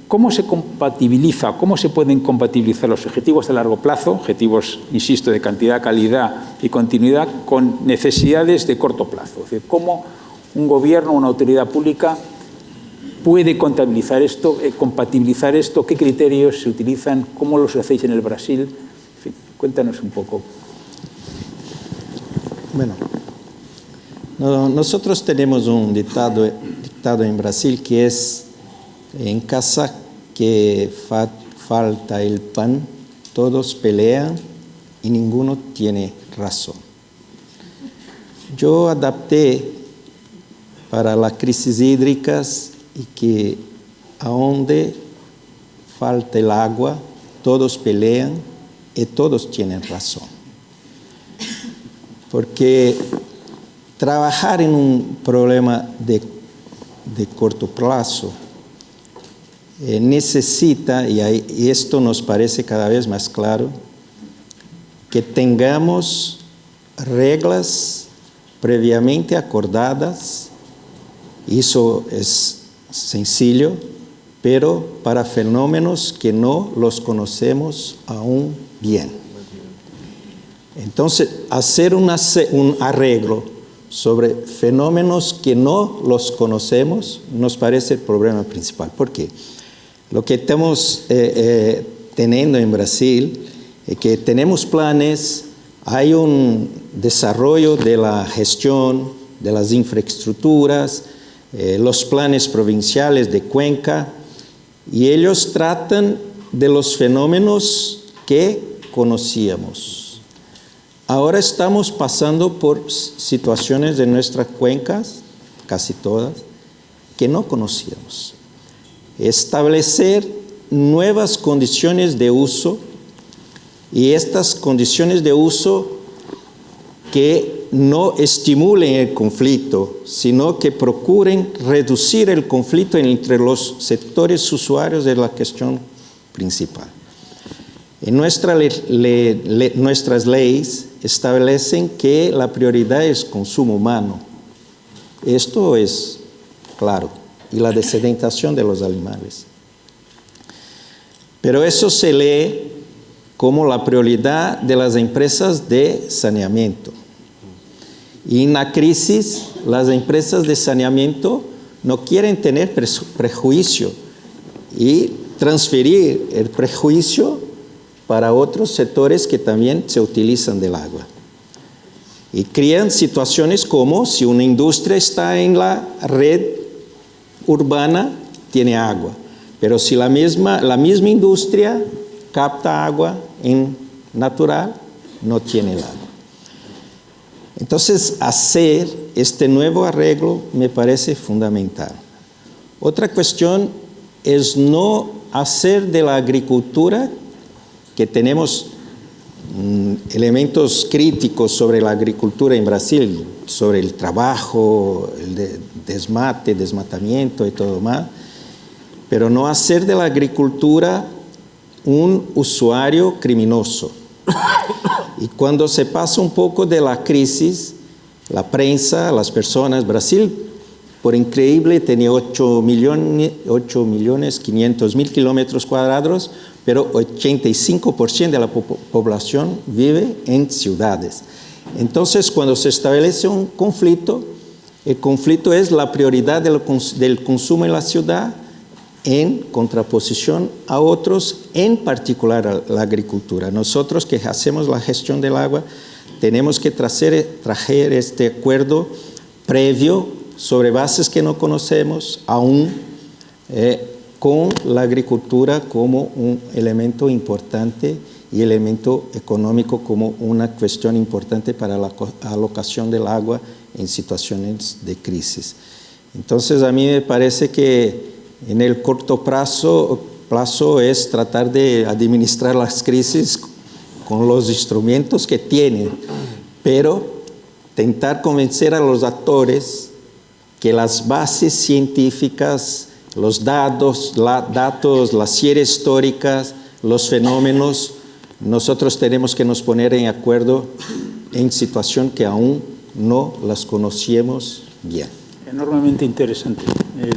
¿cómo se compatibiliza, cómo se pueden compatibilizar los objetivos a largo plazo, objetivos, insisto, de cantidad, calidad y continuidad, con necesidades de corto plazo? Es decir, ¿cómo un gobierno, una autoridad pública puede compatibilizar esto? ¿Qué criterios se utilizan? ¿Cómo los hacéis en el Brasil? En fin, cuéntanos un poco. Bueno, nosotros tenemos un dictado en Brasil que es: en casa que falta el pan, todos pelean y ninguno tiene razón. Yo adapté para las crisis hídricas y que a donde falta el agua, todos pelean y todos tienen razón. Porque trabajar en un problema de corto plazo necesita, y esto nos parece cada vez más claro, que tengamos reglas previamente acordadas. Eso es sencillo, pero para fenómenos que no los conocemos aún bien. Entonces, hacer un arreglo sobre fenómenos que no los conocemos nos parece el problema principal. ¿Por qué? Lo que estamos teniendo en Brasil es que tenemos planes, hay un desarrollo de la gestión de las infraestructuras, los planes provinciales de cuenca, y ellos tratan de los fenómenos que conocíamos. Ahora estamos pasando por situaciones de nuestras cuencas, casi todas, que no conocíamos. Establecer nuevas condiciones de uso, y estas condiciones de uso que no estimulen el conflicto, sino que procuren reducir el conflicto entre los sectores usuarios de la cuestión principal. En nuestras leyes establecen que la prioridad es consumo humano. Esto es claro, y la desedentación de los animales. Pero eso se lee como la prioridad de las empresas de saneamiento. Y en la crisis, las empresas de saneamiento no quieren tener prejuicio y transferir el prejuicio para otros sectores que también se utilizan del agua. Y crean situaciones como si una industria está en la red urbana, tiene agua. Pero si la misma industria capta agua en natural, no tiene el agua. Entonces, hacer este nuevo arreglo me parece fundamental. Otra cuestión es no hacer de la agricultura, que tenemos elementos críticos sobre la agricultura en Brasil, sobre el trabajo, el desmatamiento y todo más, pero no hacer de la agricultura un usuario criminoso. Y cuando se pasa un poco de la crisis, la prensa, las personas, Brasil, por increíble, tenía 8.500.000 kilómetros cuadrados, pero 85% de la población vive en ciudades. Entonces, cuando se establece un conflicto, el conflicto es la prioridad del consumo en la ciudad en contraposición a otros, en particular a la agricultura. Nosotros que hacemos la gestión del agua, tenemos que traer este acuerdo previo sobre bases que no conocemos aún, con la agricultura como un elemento importante y elemento económico como una cuestión importante para la alocación del agua en situaciones de crisis. Entonces, a mí me parece que en el corto plazo es tratar de administrar las crisis con los instrumentos que tienen, pero tentar convencer a los actores que las bases científicas, los datos, las series históricas, los fenómenos, nosotros tenemos que nos poner en acuerdo en situación que aún no las conocíamos bien. Enormemente interesante el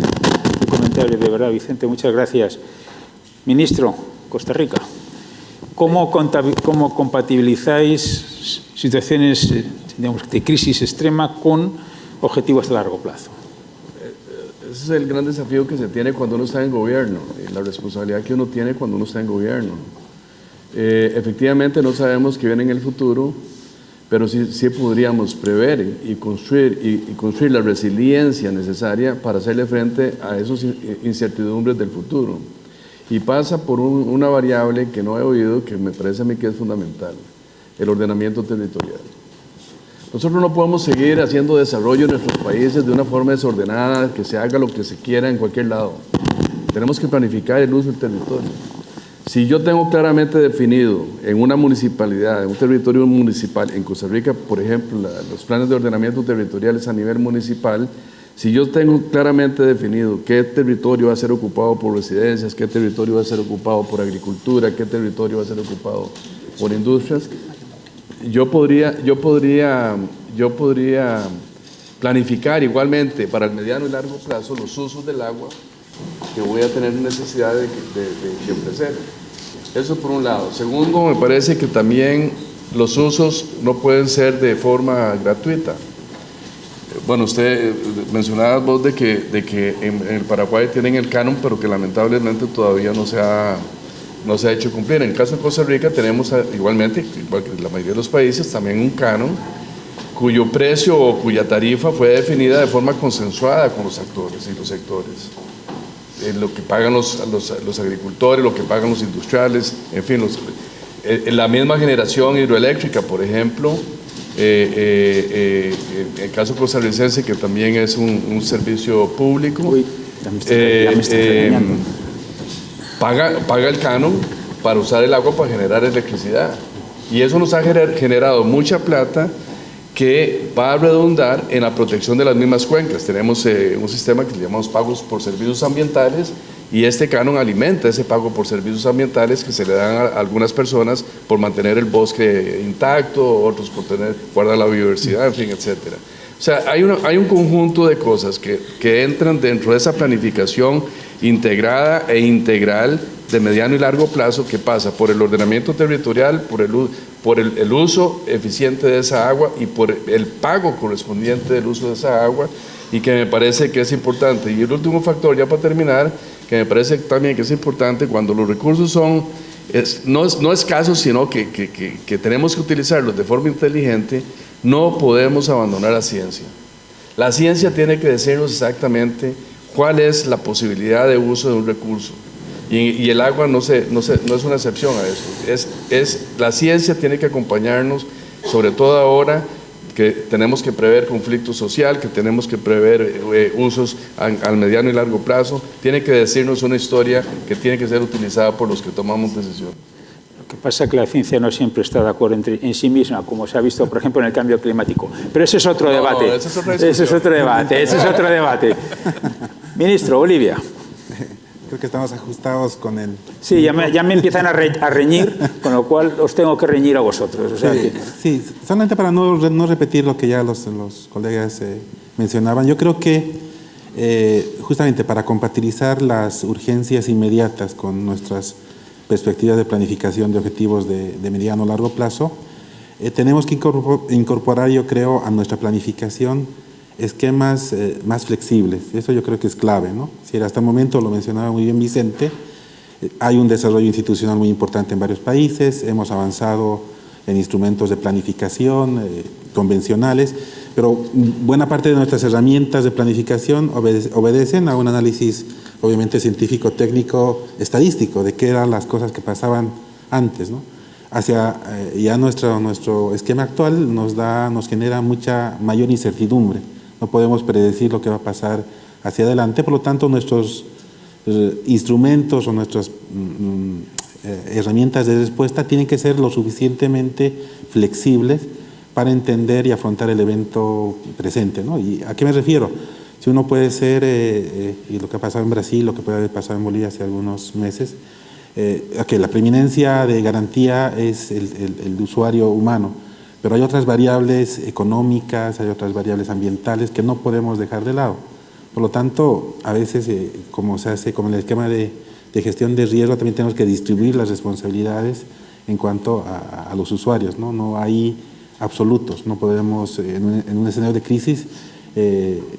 comentario, de verdad, Vicente, muchas gracias. Ministro, Costa Rica, ¿cómo compatibilizáis situaciones, digamos, de crisis extrema con objetivos a largo plazo? Ese es el gran desafío que se tiene cuando uno está en gobierno, la responsabilidad que uno tiene cuando uno está en gobierno. Efectivamente no sabemos qué viene en el futuro, pero sí podríamos prever y construir la resiliencia necesaria para hacerle frente a esas incertidumbres del futuro. Y pasa por una variable que no he oído, que me parece a mí que es fundamental, el ordenamiento territorial. Nosotros no podemos seguir haciendo desarrollo en nuestros países de una forma desordenada, que se haga lo que se quiera en cualquier lado. Tenemos que planificar el uso del territorio. Si yo tengo claramente definido en una municipalidad, en un territorio municipal, en Costa Rica, por ejemplo, los planes de ordenamiento territoriales a nivel municipal, si yo tengo claramente definido qué territorio va a ser ocupado por residencias, qué territorio va a ser ocupado por agricultura, qué territorio va a ser ocupado por industrias, yo podría planificar igualmente para el mediano y largo plazo los usos del agua que voy a tener necesidad de ofrecer. Eso por un lado. Segundo, me parece que también los usos no pueden ser de forma gratuita. Bueno, usted mencionaba vos de que en el Paraguay tienen el canon, pero que lamentablemente todavía no se ha hecho cumplir. En el caso de Costa Rica tenemos igualmente, igual que la mayoría de los países, también un canon cuyo precio o cuya tarifa fue definida de forma consensuada con los actores y los sectores. Lo que pagan los agricultores, lo que pagan los industriales, en fin, la misma generación hidroeléctrica, por ejemplo, el caso costarricense, que también es un servicio público, paga el canon para usar el agua para generar electricidad. Y eso nos ha generado mucha plata que va a redundar en la protección de las mismas cuencas. Tenemos un sistema que le llamamos pagos por servicios ambientales, y este canon alimenta ese pago por servicios ambientales que se le dan a algunas personas por mantener el bosque intacto, otros por guardar la biodiversidad, en fin, etcétera. O sea, hay un conjunto de cosas que entran dentro de esa planificación integrada e integral de mediano y largo plazo, que pasa por el ordenamiento territorial, por el uso eficiente de esa agua y por el pago correspondiente del uso de esa agua, y que me parece que es importante. Y el último factor, ya para terminar, que me parece también que es importante, cuando los recursos son no escasos, sino que tenemos que utilizarlos de forma inteligente, no podemos abandonar la ciencia. La ciencia tiene que decirnos exactamente cuál es la posibilidad de uso de un recurso. Y el agua no es una excepción a eso. La ciencia tiene que acompañarnos, sobre todo ahora que tenemos que prever conflicto social, que tenemos que prever usos al mediano y largo plazo. Tiene que decirnos una historia que tiene que ser utilizada por los que tomamos decisiones. Lo que pasa es que la ciencia no siempre está de acuerdo en sí misma, como se ha visto, por ejemplo, en el cambio climático. Pero ese es otro debate. Ese es otro debate. Ministro, Olivia. Creo que estamos ajustados con el... Sí, ya me empiezan a reñir, con lo cual os tengo que reñir a vosotros. O sea que... Sí, solamente para no repetir lo que ya los colegas mencionaban, yo creo que justamente para compatibilizar las urgencias inmediatas con nuestras perspectivas de planificación de objetivos de mediano o largo plazo, tenemos que incorporar, yo creo, a nuestra planificación esquemas más flexibles. Eso yo creo que es clave, ¿no? Si hasta el momento, lo mencionaba muy bien Vicente, hay un desarrollo institucional muy importante en varios países, hemos avanzado en instrumentos de planificación convencionales, pero buena parte de nuestras herramientas de planificación obedecen a un análisis obviamente científico, técnico, estadístico, de qué eran las cosas que pasaban antes, ¿no? Ya nuestro esquema actual nos genera mucha mayor incertidumbre. No podemos predecir lo que va a pasar hacia adelante, por lo tanto nuestros instrumentos o nuestras herramientas de respuesta tienen que ser lo suficientemente flexibles para entender y afrontar el evento presente, ¿no? ¿Y a qué me refiero? Si uno puede ser, y lo que ha pasado en Brasil, lo que puede haber pasado en Bolivia hace algunos meses, la preeminencia de garantía es el usuario humano, pero hay otras variables económicas, hay otras variables ambientales que no podemos dejar de lado. Por lo tanto, a veces, como se hace como en el esquema de gestión de riesgo, también tenemos que distribuir las responsabilidades en cuanto a los usuarios, ¿no? No hay absolutos, no podemos, en un escenario de crisis,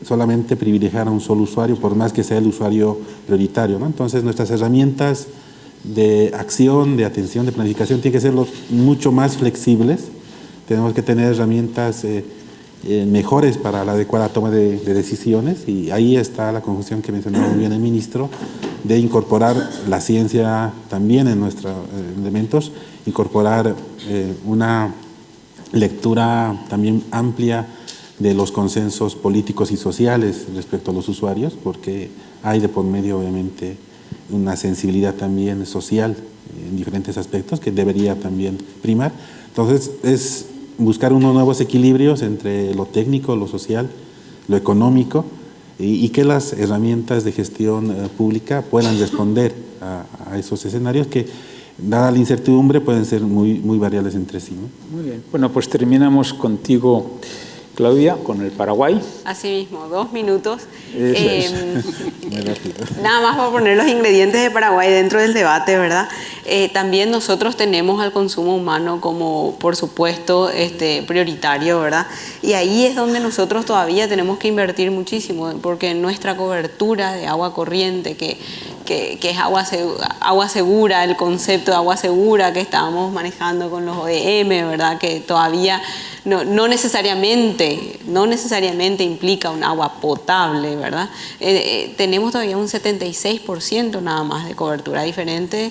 solamente privilegiar a un solo usuario, por más que sea el usuario prioritario, ¿no? Entonces, nuestras herramientas de acción, de atención, de planificación tienen que ser mucho más flexibles. Tenemos que tener herramientas mejores para la adecuada toma de decisiones, y ahí está la conjunción que mencionaba muy bien el ministro, de incorporar la ciencia también en nuestros elementos, incorporar una lectura también amplia de los consensos políticos y sociales respecto a los usuarios, porque hay de por medio obviamente una sensibilidad también social en diferentes aspectos que debería también primar. Entonces es buscar unos nuevos equilibrios entre lo técnico, lo social, lo económico, y que las herramientas de gestión pública puedan responder a esos escenarios que, dada la incertidumbre, pueden ser muy variables entre sí, ¿no? Muy bien. Bueno, pues terminamos contigo, Claudia, con el Paraguay. Así mismo, 2 minutos. Muy rápido. Nada más para poner los ingredientes de Paraguay dentro del debate, ¿verdad? También nosotros tenemos al consumo humano como, por supuesto, prioritario, ¿verdad? Y ahí es donde nosotros todavía tenemos que invertir muchísimo, porque nuestra cobertura de agua corriente, que es agua segura, el concepto de agua segura que estábamos manejando con los ODM, ¿verdad? Que todavía no necesariamente implica un agua potable, ¿verdad? Tenemos todavía un 76% nada más de cobertura, a diferencia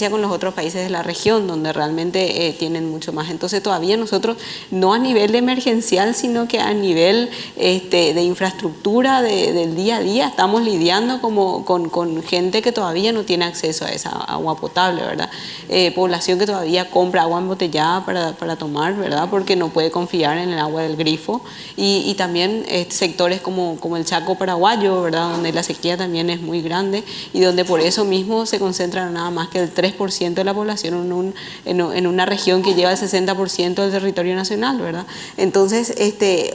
con los otros países de la región, donde realmente tienen mucho más. Entonces todavía nosotros, no a nivel de emergencial, sino que a nivel de infraestructura del día a día, estamos lidiando con gente que todavía no tiene acceso a esa agua potable, ¿verdad? Población que todavía compra agua embotellada para tomar, ¿verdad? Porque no puede confiar en el agua del grifo, y también sectores como el Chaco paraguayo, ¿verdad? Donde la sequía también es muy grande y donde por eso mismo se concentra nada más que el 3% de la población en una región que lleva el 60% del territorio nacional, ¿verdad? Entonces,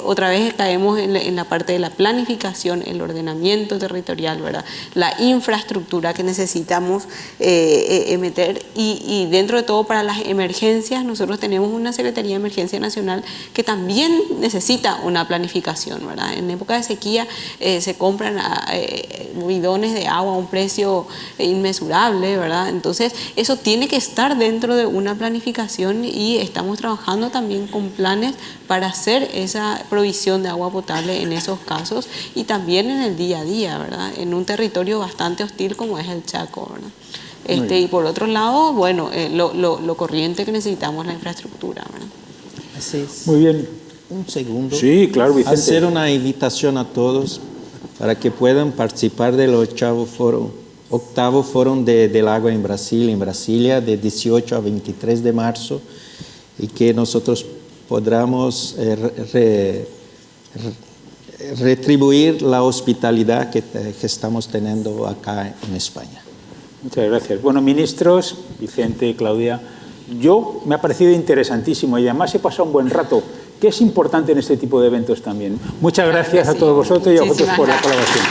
otra vez caemos en la parte de la planificación, el ordenamiento territorial, ¿verdad? La infraestructura que necesitamos meter, y dentro de todo, para las emergencias nosotros tenemos una Secretaría de Emergencia Nacional que también necesita una planificación, ¿verdad? En época de sequía se compran bidones de agua a un precio inmesurable, ¿verdad? Entonces eso tiene que estar dentro de una planificación, y estamos trabajando también con planes para hacer esa provisión de agua potable en esos casos, y también en el día a día, ¿verdad? En un territorio bastante hostil como es el Chaco, ¿verdad? Y por otro lado, bueno, lo corriente que necesitamos, la infraestructura, ¿verdad? Así es. Muy bien. Un segundo. Sí, claro, Vicente. Hacer una invitación a todos para que puedan participar del octavo foro del agua en Brasilia, de 18 a 23 de marzo, y que nosotros podamos retribuir la hospitalidad que estamos teniendo acá en España. Muchas gracias. Bueno, ministros, Vicente, Claudia, me ha parecido interesantísimo, y además he pasado un buen rato, que es importante en este tipo de eventos también. Muchas gracias a todos vosotros y a vosotros por la colaboración.